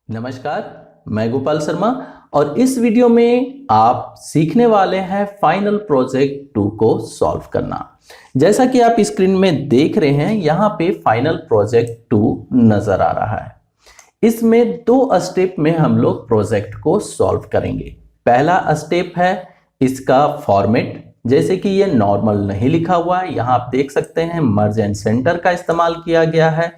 नमस्कार, मैं गोपाल शर्मा और इस वीडियो में आप सीखने वाले हैं फाइनल प्रोजेक्ट 2 को सॉल्व करना। जैसा कि आप स्क्रीन में देख रहे हैं, यहाँ पे फाइनल प्रोजेक्ट 2 नजर आ रहा है। इसमें 2 स्टेप में हम लोग प्रोजेक्ट को सॉल्व करेंगे। पहला स्टेप है इसका फॉर्मेट। जैसे कि ये नॉर्मल नहीं लिखा हुआ है, यहाँ आप देख सकते हैं मर्ज एंड सेंटर का इस्तेमाल किया गया है,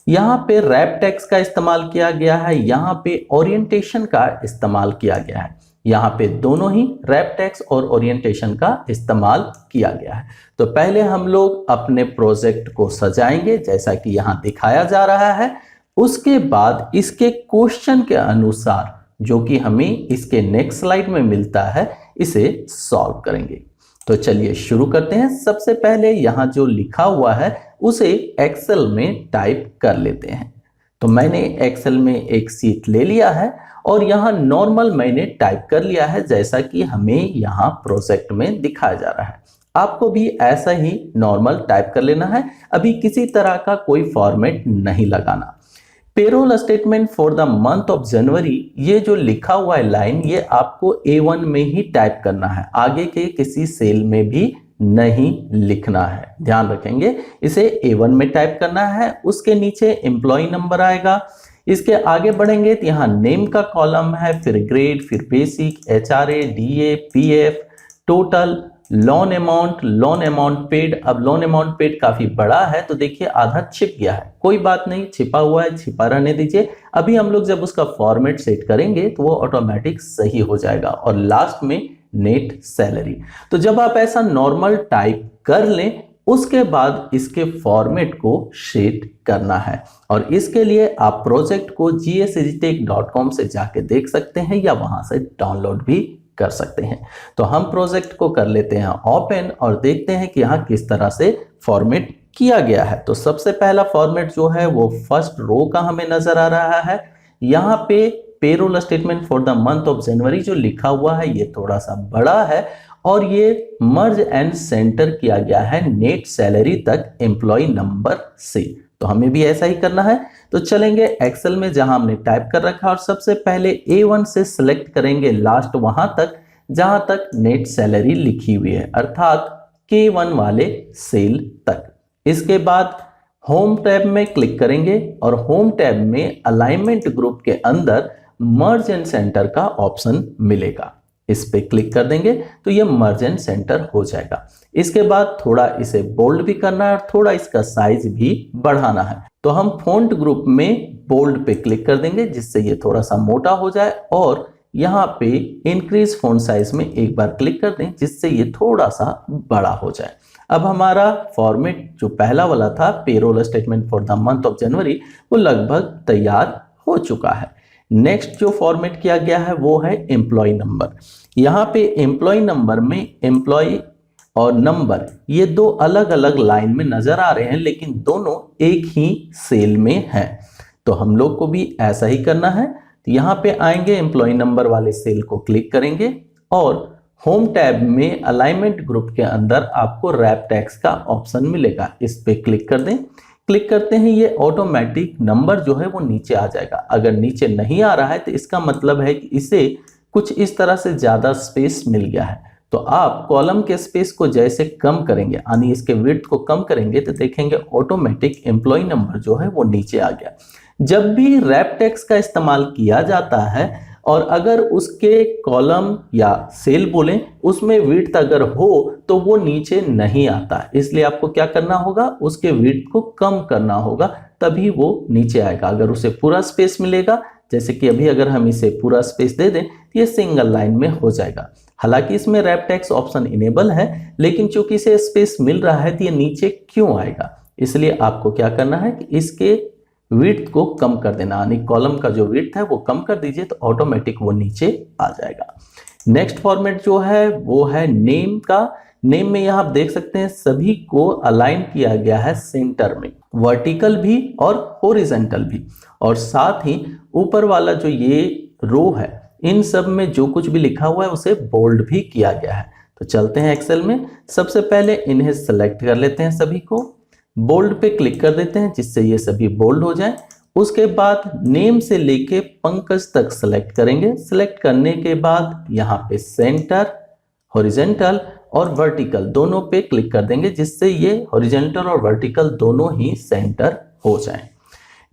यहाँ पे रैप टेक्स्ट का इस्तेमाल किया गया है, यहाँ पे ओरिएंटेशन का इस्तेमाल किया गया है। यहाँ पे दोनों ही रैप टेक्स्ट और ओरिएंटेशन का इस्तेमाल किया गया है। तो पहले हम लोग अपने प्रोजेक्ट को सजाएंगे जैसा कि यहाँ दिखाया जा रहा है। उसके बाद इसके क्वेश्चन के अनुसार जो कि हमें इसके नेक्स्ट स्लाइड में मिलता है, इसे सॉल्व करेंगे। तो चलिए शुरू करते हैं। सबसे पहले यहाँ जो लिखा हुआ है उसे एक्सेल में टाइप कर लेते हैं। तो मैंने एक्सेल में एक सीट ले लिया है और यहाँ नॉर्मल मैंने टाइप कर लिया है जैसा कि हमें यहाँ प्रोजेक्ट में दिखाया जा रहा है। आपको भी ऐसा ही नॉर्मल टाइप कर लेना है। अभी किसी तरह का कोई फॉर्मेट नहीं लगाना। Payroll statement for the month of January, ये जो लिखा हुआ है लाइन, ये आपको A1 में ही टाइप करना है, आगे के किसी सेल में भी नहीं लिखना है। ध्यान रखेंगे, इसे A1 में टाइप करना है। उसके नीचे एम्प्लॉय नंबर आएगा। इसके आगे बढ़ेंगे तो यहाँ नेम का कॉलम है, फिर ग्रेड, फिर basic, HRA, DA, PF, total, loan amount paid. अब लोन अमाउंट पेड काफी बड़ा है तो देखिए आधा छिप गया है, कोई बात नहीं, छिपा हुआ है, छिपा रहने दीजिए। अभी हम लोग जब उसका फॉर्मेट सेट करेंगे तो वो ऑटोमेटिक सही हो जाएगा। और लास्ट में नेट सैलरी। तो जब आप ऐसा नॉर्मल टाइप कर लें, उसके बाद इसके फॉर्मेट को सेट करना है। और इसके लिए आप प्रोजेक्ट को gsagitech.com से जाके देख सकते हैं या वहां से डाउनलोड भी कर सकते हैं। तो हम प्रोजेक्ट को कर लेते हैं ओपन और देखते हैं कि यहाँ किस तरह से फॉर्मेट किया गया है। तो सबसे पहला फॉर्मेट जो है वो फर्स्ट रो का हमें नजर आ रहा है। यहाँ पे payroll statement for the month of January जो लिखा हुआ है ये थोड़ा सा बड़ा है और ये मर्ज एंड सेंटर किया गया है नेट सैलरी तक एम्प्लॉय नंबर से। तो हमें भी ऐसा ही करना है। तो चलेंगे एक्सेल में जहां हमने टाइप कर रखा और सबसे पहले A1 से सिलेक्ट करेंगे लास्ट वहां तक जहां तक नेट सैलरी लिखी हुई है, अर्थात K1 वाले सेल तक। इसके बाद होम टैब में क्लिक करेंगे और होम टैब में अलाइनमेंट ग्रुप के अंदर मर्ज एंड सेंटर का ऑप्शन मिलेगा। इस पे क्लिक कर देंगे तो ये मर्ज एंड सेंटर हो जाएगा। इसके बाद थोड़ा इसे बोल्ड भी करना है और थोड़ा इसका साइज भी बढ़ाना है। तो हम फॉन्ट ग्रुप में बोल्ड पे क्लिक कर देंगे जिससे ये थोड़ा सा मोटा हो जाए और यहाँ पे इंक्रीज फॉन्ट साइज में एक बार क्लिक कर दें जिससे ये थोड़ा सा बड़ा हो जाए। अब हमारा फॉर्मेट जो पहला वाला था payroll statement for the month of January, वो लगभग तैयार हो चुका है। नेक्स्ट जो फॉर्मेट किया गया है वो है एम्प्लॉय नंबर। यहाँ पे एम्प्लॉय नंबर में एम्प्लॉय और नंबर ये 2 अलग अलग लाइन में नजर आ रहे हैं, लेकिन दोनों एक ही सेल में हैं। तो हम लोग को भी ऐसा ही करना है। तो यहाँ पे आएंगे, एम्प्लॉय नंबर वाले सेल को क्लिक करेंगे और होम टैब में अलाइनमेंट ग्रुप के अंदर आपको रैप टेक्स्ट का ऑप्शन मिलेगा, इस पे क्लिक कर दें। क्लिक करते हैं ये ऑटोमेटिक नंबर जो है वो नीचे आ जाएगा। अगर नीचे नहीं आ रहा है तो इसका मतलब है कि इसे कुछ इस तरह से ज्यादा स्पेस मिल गया है। तो आप कॉलम के स्पेस को जैसे कम करेंगे, यानी इसके विड्थ को कम करेंगे, तो देखेंगे ऑटोमेटिक एम्प्लॉय नंबर जो है वो नीचे आ गया। जब भी रैप टेक्स्ट का इस्तेमाल किया जाता है और अगर उसके कॉलम या सेल बोलें उसमें विड्थ अगर हो तो वो नीचे नहीं आता, इसलिए आपको क्या करना होगा, उसके विड्थ को कम करना होगा, तभी वो नीचे आएगा। अगर उसे पूरा स्पेस मिलेगा, जैसे कि अभी अगर हम इसे पूरा स्पेस दे दें तो ये सिंगल लाइन में हो जाएगा। हालांकि इसमें रैप टेक्स्ट ऑप्शन इनेबल है, लेकिन चूंकि इसे स्पेस मिल रहा है तो ये नीचे क्यों आएगा, इसलिए आपको क्या करना है कि इसके विड्थ को कम कर देना, यानी कॉलम का जो विड्थ है वो कम कर दीजिए तो ऑटोमेटिक वो नीचे आ जाएगा। नेक्स्ट फॉर्मेट जो है वो है नेम का। नेम में यहाँ आप देख सकते हैं सभी को अलाइन किया गया है सेंटर में, वर्टिकल भी और हॉरिजॉन्टल भी, और साथ ही ऊपर वाला जो ये रो है इन सब में जो कुछ भी लिखा हुआ है उसे बोल्ड भी किया गया है। तो चलते हैं एक्सेल में, सबसे पहले इन्हें सेलेक्ट कर लेते हैं, सभी को बोल्ड पे क्लिक कर देते हैं जिससे ये सभी बोल्ड हो जाए। उसके बाद नेम से लेके पंकज तक सेलेक्ट करेंगे। सेलेक्ट करने के बाद यहाँ पे सेंटर, हॉरिजॉन्टल और वर्टिकल दोनों पे क्लिक कर देंगे, जिससे ये हॉरिजॉन्टल और वर्टिकल दोनों ही सेंटर हो जाएं।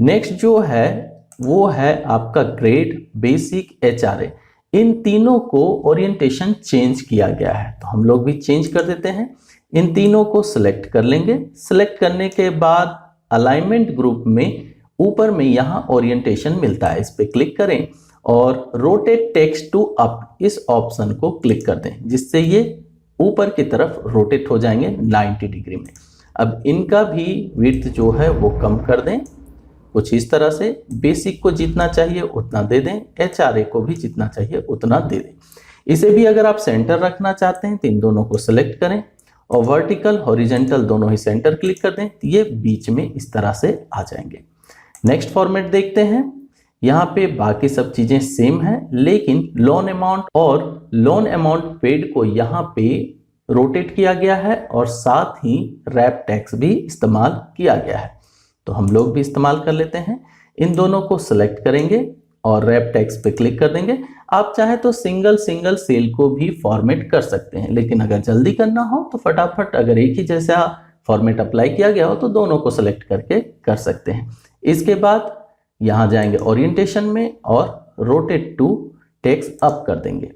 नेक्स्ट जो है वो है आपका ग्रेड, बेसिक, HRA। इन तीनों को ओरिएंटेशन चेंज किया गया है, तो हम लोग भी चेंज कर देते हैं। इन तीनों को सिलेक्ट कर लेंगे। सिलेक्ट करने के बाद अलाइनमेंट ग्रुप में ऊपर में यहाँ ओरिएंटेशन मिलता है, इस पे क्लिक करें और रोटेट टेक्स्ट टू अप इस ऑप्शन को क्लिक कर दें, जिससे ये ऊपर की तरफ रोटेट हो जाएंगे 90 डिग्री में। अब इनका भी विड्थ जो है वो कम कर दें, कुछ इस तरह से। बेसिक को जितना चाहिए उतना दे दें, HRA को भी जितना चाहिए उतना दे दें। इसे भी अगर आप सेंटर रखना चाहते हैं तो इन दोनों को सिलेक्ट करें और वर्टिकल, हॉरिजॉन्टल दोनों ही सेंटर क्लिक कर दें, तो ये बीच में इस तरह से आ जाएंगे। नेक्स्ट फॉर्मेट देखते हैं। यहाँ पे बाकी सब चीजें सेम है, लेकिन लोन अमाउंट और लोन अमाउंट पेड को यहाँ पे रोटेट किया गया है और साथ ही रैप टैक्स भी इस्तेमाल किया गया है, तो हम लोग भी इस्तेमाल कर लेते हैं। इन दोनों को सिलेक्ट करेंगे और रैप टैक्स पे क्लिक कर देंगे। आप चाहे तो सिंगल सिंगल सेल को भी फॉर्मेट कर सकते हैं, लेकिन अगर जल्दी करना हो तो फटाफट अगर एक ही जैसा फॉर्मेट अप्लाई किया गया हो तो दोनों को सिलेक्ट करके कर सकते हैं। इसके बाद यहाँ जाएंगे ओरिएंटेशन में और रोटेट टू टेक्स्ट अप कर देंगे।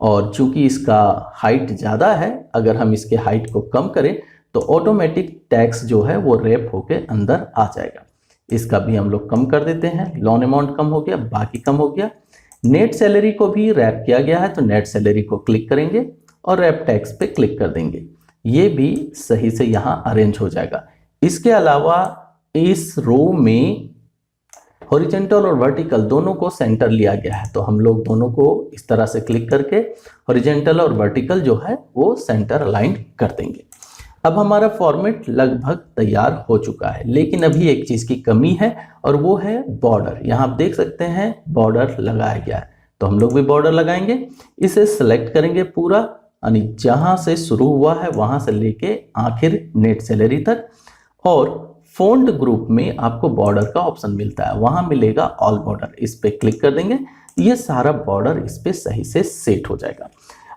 और चूंकि इसका हाइट ज़्यादा है, अगर हम इसके हाइट को कम करें तो ऑटोमेटिक टैक्स जो है वो रैप होके अंदर आ जाएगा। इसका भी हम लोग कम कर देते हैं। लोन अमाउंट कम हो गया, बाकी कम हो गया। नेट सैलरी को भी रैप किया गया है, तो नेट सैलरी को क्लिक करेंगे और रैप टैक्स पे क्लिक कर देंगे। ये भी सही से यहाँ अरेंज हो जाएगा। इसके अलावा इस रो में हॉरिजॉन्टल और वर्टिकल दोनों को सेंटर लिया गया है, तो हम लोग दोनों को इस तरह से क्लिक करके हॉरिजॉन्टल और वर्टिकल जो है वो सेंटर अलाइन कर देंगे। अब हमारा फॉर्मेट लगभग तैयार हो चुका है, लेकिन अभी एक चीज़ की कमी है और वो है बॉर्डर। यहाँ आप देख सकते हैं बॉर्डर लगाया गया है, तो हम लोग भी बॉर्डर लगाएंगे। इसे सिलेक्ट करेंगे पूरा, यानी जहाँ से शुरू हुआ है वहाँ से लेके आखिर नेट सैलरी तक। और फ़ॉन्ट ग्रुप में आपको बॉर्डर का ऑप्शन मिलता है, वहाँ मिलेगा ऑल बॉर्डर, इस पर क्लिक कर देंगे। ये सारा बॉर्डर इस पर सही से सेट हो जाएगा।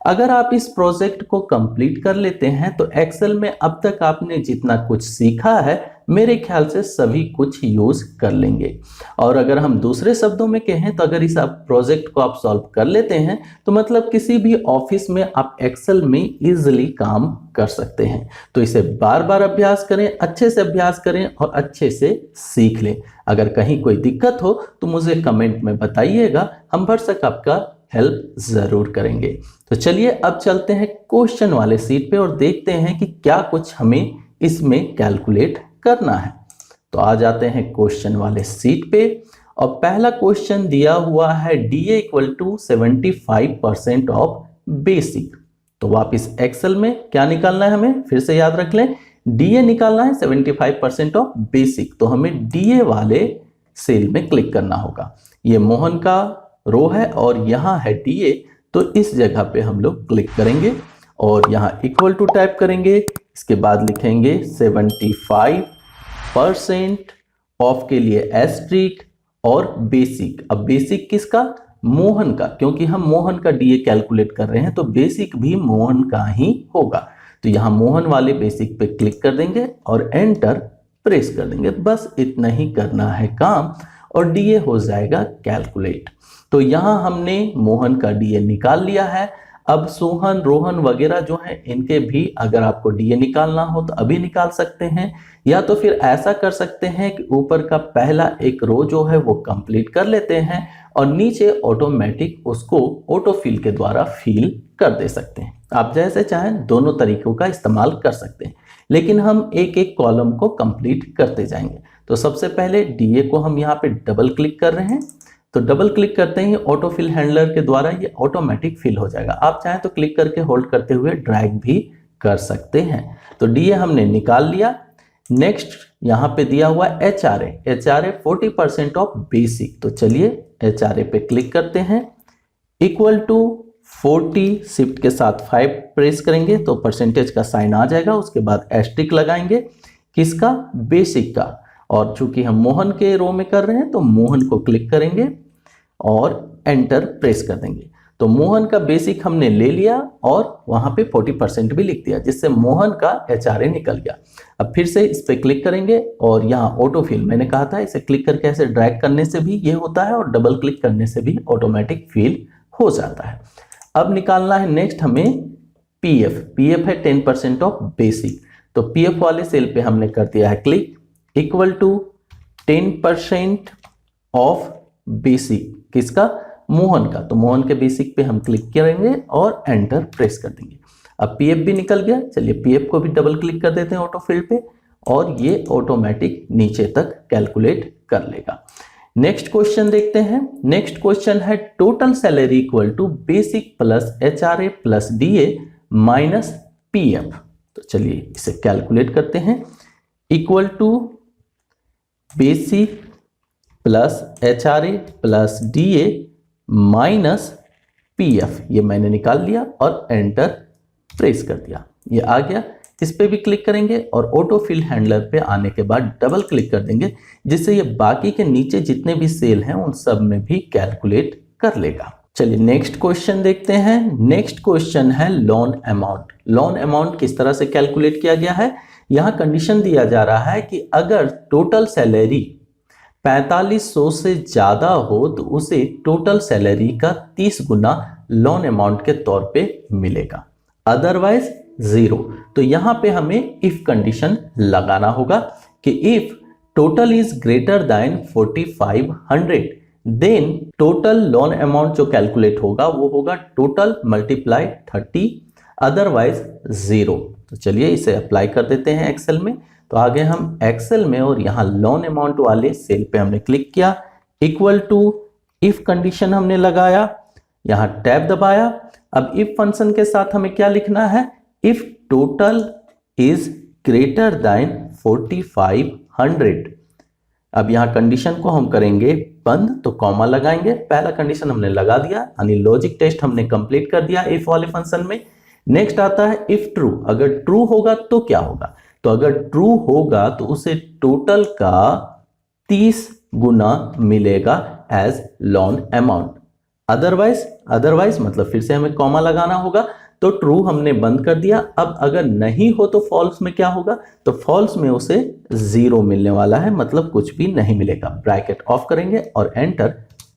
अगर आप इस प्रोजेक्ट को कंप्लीट कर लेते हैं तो एक्सेल में अब तक आपने जितना कुछ सीखा है मेरे ख्याल से सभी कुछ यूज कर लेंगे। और अगर हम दूसरे शब्दों में कहें तो अगर इस प्रोजेक्ट को आप सॉल्व कर लेते हैं तो मतलब किसी भी ऑफिस में आप एक्सेल में इजीली काम कर सकते हैं। तो इसे बार बार अभ्यास करें, अच्छे से अभ्यास करें और अच्छे से सीख लें। अगर कहीं कोई दिक्कत हो तो मुझे कमेंट में बताइएगा, हम भरसक आपका हेल्प जरूर करेंगे। तो चलिए अब चलते हैं क्वेश्चन वाले सीट पे और देखते हैं कि क्या कुछ हमें इसमें कैलकुलेट करना है। तो आ जाते हैं क्वेश्चन वाले सीट पे और पहला क्वेश्चन दिया हुआ है DA equal to 75% of basic. तो वापिस एक्सेल में क्या निकालना है हमें, फिर से याद रख लें, DA निकालना है 75% ऑफ बेसिक। तो हमें DA वाले सेल में क्लिक करना होगा। ये मोहन का रो है और यहाँ है DA, तो इस जगह पे हम लोग क्लिक करेंगे और यहाँ इक्वल टू टाइप करेंगे। इसके बाद लिखेंगे 75% ऑफ के लिए एस्ट्रिक और बेसिक। अब बेसिक किसका, मोहन का, क्योंकि हम मोहन का DA कैलकुलेट कर रहे हैं तो बेसिक भी मोहन का ही होगा। तो यहाँ मोहन वाले बेसिक पे क्लिक कर देंगे और एंटर प्रेस कर देंगे। बस इतना ही करना है काम और DA हो जाएगा कैलकुलेट। तो यहाँ हमने मोहन का DA निकाल लिया है। अब सोहन, रोहन वगैरह जो हैं इनके भी अगर आपको DA निकालना हो तो अभी निकाल सकते हैं, या तो फिर ऐसा कर सकते हैं कि ऊपर का पहला एक रो जो है वो कंप्लीट कर लेते हैं और नीचे ऑटोमेटिक उसको ऑटोफिल के द्वारा फिल कर दे सकते हैं। आप जैसे चाहें दोनों तरीकों का इस्तेमाल कर सकते हैं, लेकिन हम एक एक कॉलम को कंप्लीट करते जाएंगे। तो सबसे पहले DA को हम यहाँ पे डबल क्लिक कर रहे हैं, तो डबल क्लिक करते ही ऑटो फिल हैंडलर के द्वारा ये ऑटोमेटिक फिल हो जाएगा। आप चाहें तो क्लिक करके होल्ड करते हुए ड्रैग भी कर सकते हैं। तो DA हमने निकाल लिया। नेक्स्ट यहाँ पे दिया हुआ HRA 40% ऑफ बेसिक। तो चलिए HRA पे क्लिक करते हैं, इक्वल टू 40 शिफ्ट के साथ 5 प्रेस करेंगे तो परसेंटेज का साइन आ जाएगा। उसके बाद एस्ट्रिक लगाएंगे किसका, बेसिक का, और चूंकि हम मोहन के रो में कर रहे हैं तो मोहन को क्लिक करेंगे और एंटर प्रेस कर देंगे। तो मोहन का बेसिक हमने ले लिया और वहां पे 40% भी लिख दिया, जिससे मोहन का HRA निकल गया। अब फिर से इस पे क्लिक करेंगे और यहाँ ऑटो फिल, मैंने कहा था इसे क्लिक करके ऐसे ड्रैग करने से भी ये होता है और डबल क्लिक करने से भी ऑटोमेटिक फिल हो जाता है। अब निकालना है नेक्स्ट हमें पीएफ है 10% ऑफ बेसिक। तो पीएफ वाले सेल पे हमने कर दिया है click, equal to 10% of basic, किसका, मोहन का। तो मोहन के बेसिक पे हम क्लिक करेंगे और एंटर प्रेस कर देंगे। अब पीएफ भी निकल गया। चलिए पीएफ को भी डबल क्लिक कर देते हैं ऑटो फील्ड पे और ये ऑटोमेटिक नीचे तक कैलकुलेट कर लेगा। नेक्स्ट क्वेश्चन देखते हैं। नेक्स्ट क्वेश्चन है total salary equal to basic plus HRA plus DA minus PF. तो चलिए इसे कैलकुलेट करते हैं। Equal to basic plus HRA plus DA minus PF, ये मैंने निकाल लिया और एंटर प्रेस कर दिया, ये आ गया। इस पे भी क्लिक करेंगे और ऑटो फिल हैंडलर पे आने के बाद डबल क्लिक कर देंगे, जिससे ये बाकी के नीचे जितने भी सेल हैं उन सब में भी कैलकुलेट कर लेगा। चलिए नेक्स्ट क्वेश्चन देखते हैं। नेक्स्ट क्वेश्चन है लोन अमाउंट। लोन अमाउंट किस तरह से कैलकुलेट किया गया है, यहाँ कंडीशन दिया जा रहा है कि अगर टोटल सैलरी 4500 से ज्यादा हो तो उसे टोटल सैलरी का 30 गुना लोन अमाउंट के तौर पे मिलेगा, अदरवाइज 0। तो यहां पे हमें इफ कंडीशन लगाना होगा कि if total is greater than 4500 then total loan amount जो कैलकुलेट होगा वो होगा टोटल मल्टीप्लाई 30, अदरवाइज 0। तो चलिए इसे अप्लाई कर देते हैं एक्सेल में। तो आगे हम एक्सेल में और यहाँ लोन अमाउंट वाले सेल पे हमने क्लिक किया, इक्वल टू इफ कंडीशन हमने लगाया, यहाँ टैब दबाया। अब इफ फंक्शन के साथ हमें क्या लिखना है, if total is greater than 4500। अब यहाँ कंडीशन को हम करेंगे बंद, तो कॉमा लगाएंगे। पहला कंडीशन हमने लगा दिया, यानी लॉजिक टेस्ट हमने कंप्लीट कर दिया इफ वाले फंक्शन में। नेक्स्ट आता है इफ ट्रू। अगर ट्रू होगा तो क्या होगा, तो अगर ट्रू होगा तो उसे टोटल का 30 गुना मिलेगा एज लोन अमाउंट, अदरवाइज मतलब फिर से हमें कॉमा लगाना होगा। तो ट्रू हमने बंद कर दिया। अब अगर नहीं हो तो फॉल्स में क्या होगा, तो फॉल्स में उसे 0 मिलने वाला है, मतलब कुछ भी नहीं मिलेगा। ब्रैकेट ऑफ करेंगे और एंटर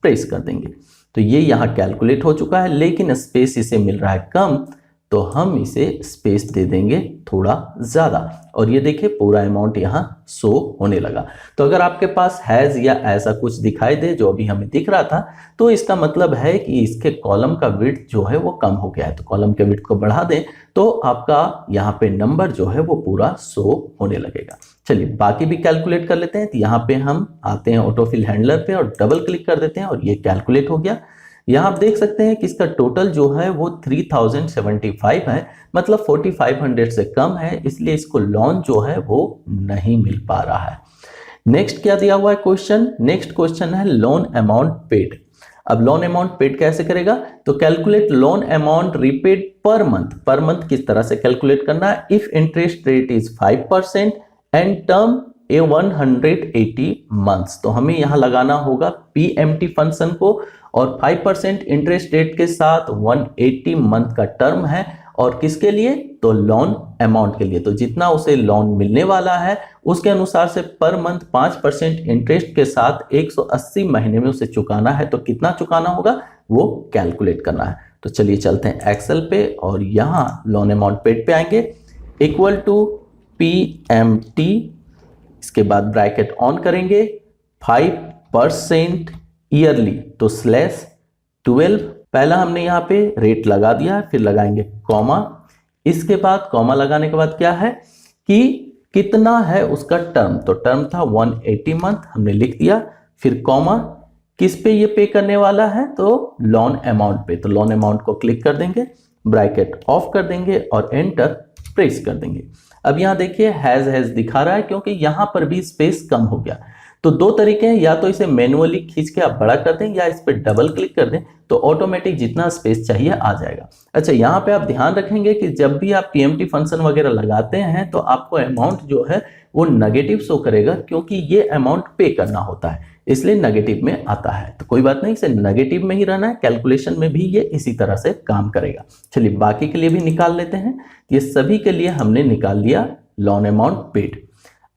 प्रेस कर देंगे। तो ये यहाँ कैलकुलेट हो चुका है, लेकिन स्पेस इसे मिल रहा है कम, तो हम इसे स्पेस दे देंगे थोड़ा ज्यादा और ये देखिए पूरा अमाउंट यहाँ शो होने लगा। तो अगर आपके पास हैज या ऐसा कुछ दिखाई दे जो अभी हमें दिख रहा था, तो इसका मतलब है कि इसके कॉलम का विड्थ जो है वो कम हो गया है। तो कॉलम के विड्थ को बढ़ा दें तो आपका यहाँ पे नंबर जो है वो पूरा शो होने लगेगा। चलिए बाकी भी कैलकुलेट कर लेते हैं। तो यहाँ पे हम आते हैं ऑटोफिल हैंडलर पे और डबल क्लिक कर देते हैं और ये कैलकुलेट हो गया। यहाँ आप देख सकते हैं कि इसका टोटल जो है वो 3075 है, मतलब 4500 से कम है, इसलिए इसको लोन जो है वो नहीं मिल पा रहा है। नेक्स्ट क्या दिया हुआ है क्वेश्चन, नेक्स्ट क्वेश्चन है लोन अमाउंट पेड। अब लोन अमाउंट पेड कैसे करेगा, तो calculate loan amount repaid per month. Per month किस तरह से कैलकुलेट करना है, if interest rate is 5% and term 180 months. तो हमें यहाँ लगाना होगा PMT फंक्शन को और 5% इंटरेस्ट रेट के साथ 180 मंथ का टर्म है, और किसके लिए, तो लोन अमाउंट के लिए। तो जितना उसे लोन मिलने वाला है उसके अनुसार से पर मंथ 5% इंटरेस्ट के साथ 180 महीने में उसे चुकाना है। तो कितना चुकाना होगा वो कैलकुलेट करना है। तो चलिए चलते हैं एक्सेल पे और यहाँ लोन अमाउंट पेड पे आएंगे, इक्वल टू PMT, इसके बाद ब्रैकेट ऑन करेंगे, 5% ईयरली, तो /12। पहला हमने यहाँ पे रेट लगा दिया, फिर लगाएंगे कॉमा। इसके बाद कॉमा लगाने के बाद क्या है कि कितना है उसका टर्म, तो टर्म था 180 मंथ, हमने लिख दिया। फिर कॉमा, किस पे ये पे करने वाला है, तो लोन अमाउंट पे। तो लोन अमाउंट को क्लिक कर देंगे, ब्रैकेट ऑफ कर देंगे और एंटर प्रेस कर देंगे। अब यहाँ देखिए हैज दिखा रहा है क्योंकि यहाँ पर भी स्पेस कम हो गया। तो तो दो तरीके हैं, या तो इसे मैनुअली खींच के आप बड़ा कर दें या इस पर डबल क्लिक कर दें तो ऑटोमेटिक जितना स्पेस चाहिए आ जाएगा। अच्छा, यहाँ पे आप ध्यान रखेंगे कि जब भी आप टीएमटी फंक्शन वगैरह लगाते हैं तो आपको अमाउंट जो है वो नेगेटिव शो करेगा, क्योंकि ये अमाउंट पे करना होता है इसलिए नेगेटिव में आता है। तो कोई बात नहीं, इसे नेगेटिव में ही रहना है, कैलकुलेशन में भी ये इसी तरह से काम करेगा। चलिए बाकी के लिए भी निकाल लेते हैं। ये सभी के लिए हमने निकाल लिया लोन अमाउंट पेड।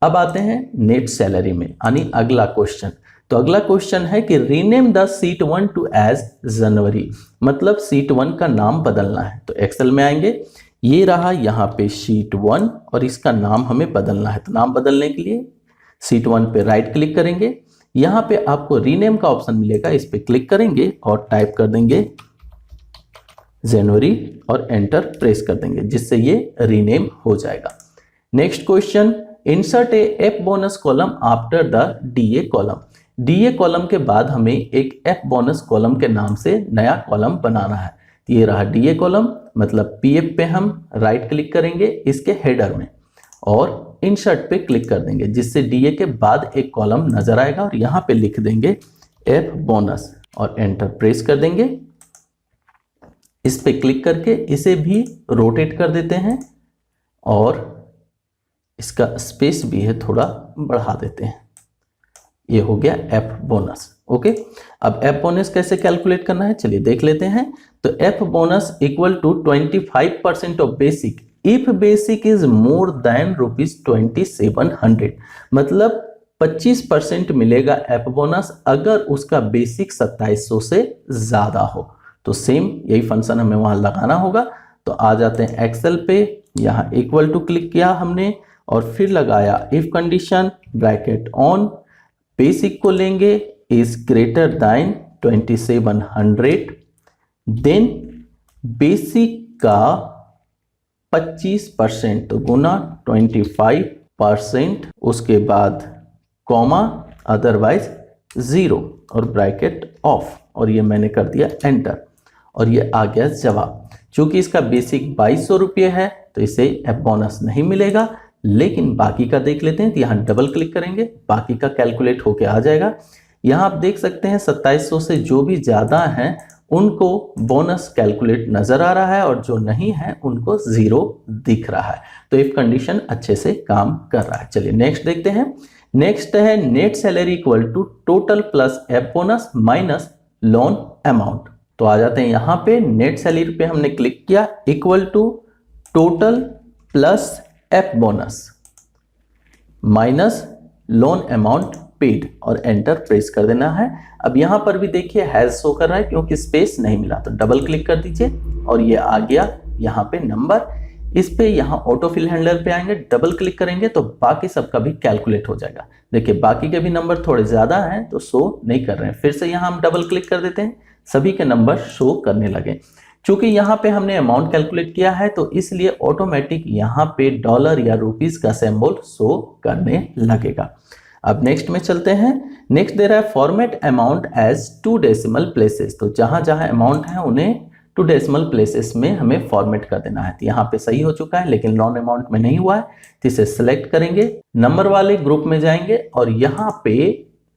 अब आते हैं नेट सैलरी में, यानी अगला क्वेश्चन। तो अगला क्वेश्चन है कि rename the sheet 1 to as January, मतलब शीट 1 का नाम बदलना है। तो एक्सेल में आएंगे, ये रहा यहाँ पे शीट 1 और इसका नाम हमें बदलना है। तो नाम बदलने के लिए शीट 1 पे राइट क्लिक करेंगे, यहाँ पे आपको रीनेम का ऑप्शन मिलेगा, इस पे क्लिक करेंगे और टाइप कर देंगे जनवरी और एंटर प्रेस कर देंगे, जिससे ये रीनेम हो जाएगा। Next question, insert A F bonus column after the DA column. DA column के बाद हमें एक एफ बोनस कॉलम के नाम से नया कॉलम बनाना है। तो ये रहा डीए कॉलम, मतलब पीएफ पे हम राइट क्लिक करेंगे इसके हेडर में और इंसर्ट पे क्लिक कर देंगे, जिससे डीए के बाद एक कॉलम नजर आएगा और यहाँ पे लिख देंगे एफ बोनस और एंटर प्रेस कर देंगे। इस पे क्लिक करके इसे भी रोटेट कर देते हैं और इसका स्पेस भी है थोड़ा बढ़ा देते हैं। ये हो गया एफ बोनस। ओके, अब एफ बोनस कैसे कैलकुलेट करना है चलिए देख लेते हैं। तो F bonus equal to 25% of basic if basic is more than ₹2700, मतलब 25% मिलेगा एफ बोनस अगर उसका बेसिक 2700 से ज्यादा हो। तो सेम यही फंक्शन हमें वहां लगाना होगा। तो आ जाते हैं एक्सेल पे, यहाँ इक्वल टू क्लिक किया हमने और फिर लगाया if condition bracket on, basic को लेंगे is greater than 2700, then basic का 25% तो गुना 25%, उसके बाद कॉमा अदरवाइज 0 और ब्रैकेट ऑफ, और ये मैंने कर दिया एंटर और ये आ गया जवाब। चूंकि इसका बेसिक 2200 रुपये है तो इसे एफ बोनस नहीं मिलेगा, लेकिन बाकी का देख लेते हैं। तो यहाँ डबल क्लिक करेंगे, बाकी का कैलकुलेट होके आ जाएगा। यहाँ आप देख सकते हैं 2700 से जो भी ज़्यादा हैं उनको बोनस कैलकुलेट नज़र आ रहा है और जो नहीं है उनको 0 दिख रहा है। तो इफ कंडीशन अच्छे से काम कर रहा है। चलिए नेक्स्ट देखते हैं। नेक्स्ट है net salary equal to total plus F bonus minus loan amount. तो आ जाते हैं यहाँ पे नेट सैलरी पे हमने क्लिक किया, equal to total plus F bonus minus loan amount paid और एंटर प्रेस कर देना है। अब यहां पर भी देखिए हैज शो कर रहा है क्योंकि स्पेस नहीं मिला, तो डबल क्लिक कर दीजिए और ये आ गया यहाँ पे नंबर। इस पे यहाँ ऑटो फिल हैंडलर पे आएंगे, डबल क्लिक करेंगे तो बाकी सबका भी कैलकुलेट हो जाएगा। देखिए बाकी के भी नंबर थोड़े ज्यादा हैं तो शो नहीं कर रहे हैं। फिर से यहाँ हम डबल क्लिक कर देते हैं, सभी के नंबर शो करने लगे। चूंकि यहाँ पे हमने अमाउंट कैलकुलेट किया है तो इसलिए ऑटोमेटिक यहाँ पे डॉलर या रुपीस का सिंबल शो करने लगेगा। अब नेक्स्ट में चलते हैं। नेक्स्ट दे रहा है format amount as 2 decimal places. तो जहां जहां अमाउंट है उन्हें 2 डेसिमल प्लेसेस में हमें फॉर्मेट कर देना है। तो यहाँ पे सही हो चुका है लेकिन लोन अमाउंट में नहीं हुआ है, तो इसे सिलेक्ट करेंगे, नंबर वाले ग्रुप में जाएंगे और यहाँ पे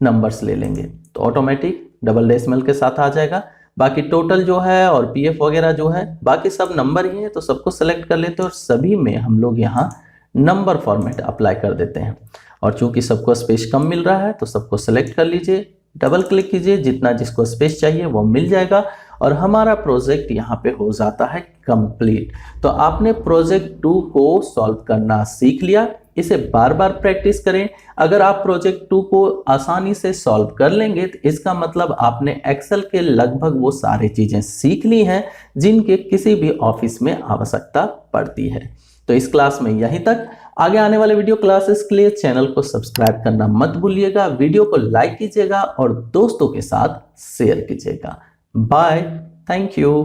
नंबर्स ले लेंगे तो ऑटोमेटिक डबल डेसिमल के साथ आ जाएगा। बाकी टोटल जो है और पीएफ वगैरह जो है बाकी सब नंबर ही है, तो सबको सिलेक्ट कर लेते हैं और सभी में हम लोग यहाँ नंबर फॉर्मेट अप्लाई कर देते हैं। और चूंकि सबको स्पेस कम मिल रहा है तो सबको सिलेक्ट कर लीजिए, डबल क्लिक कीजिए, जितना जिसको स्पेस चाहिए वो मिल जाएगा और हमारा प्रोजेक्ट यहाँ पे हो जाता है कंप्लीट। तो आपने प्रोजेक्ट 2 को सॉल्व करना सीख लिया। इसे बार बार प्रैक्टिस करें। अगर आप प्रोजेक्ट 2 को आसानी से सॉल्व कर लेंगे तो इसका मतलब आपने एक्सेल के लगभग वो सारी चीजें सीख ली हैं जिनके किसी भी ऑफिस में आवश्यकता पड़ती है। तो इस क्लास में यहीं तक। आगे आने वाले वीडियो क्लासेस के लिए चैनल को सब्सक्राइब करना मत भूलिएगा, वीडियो को लाइक कीजिएगा और दोस्तों के साथ शेयर कीजिएगा। Bye, thank you.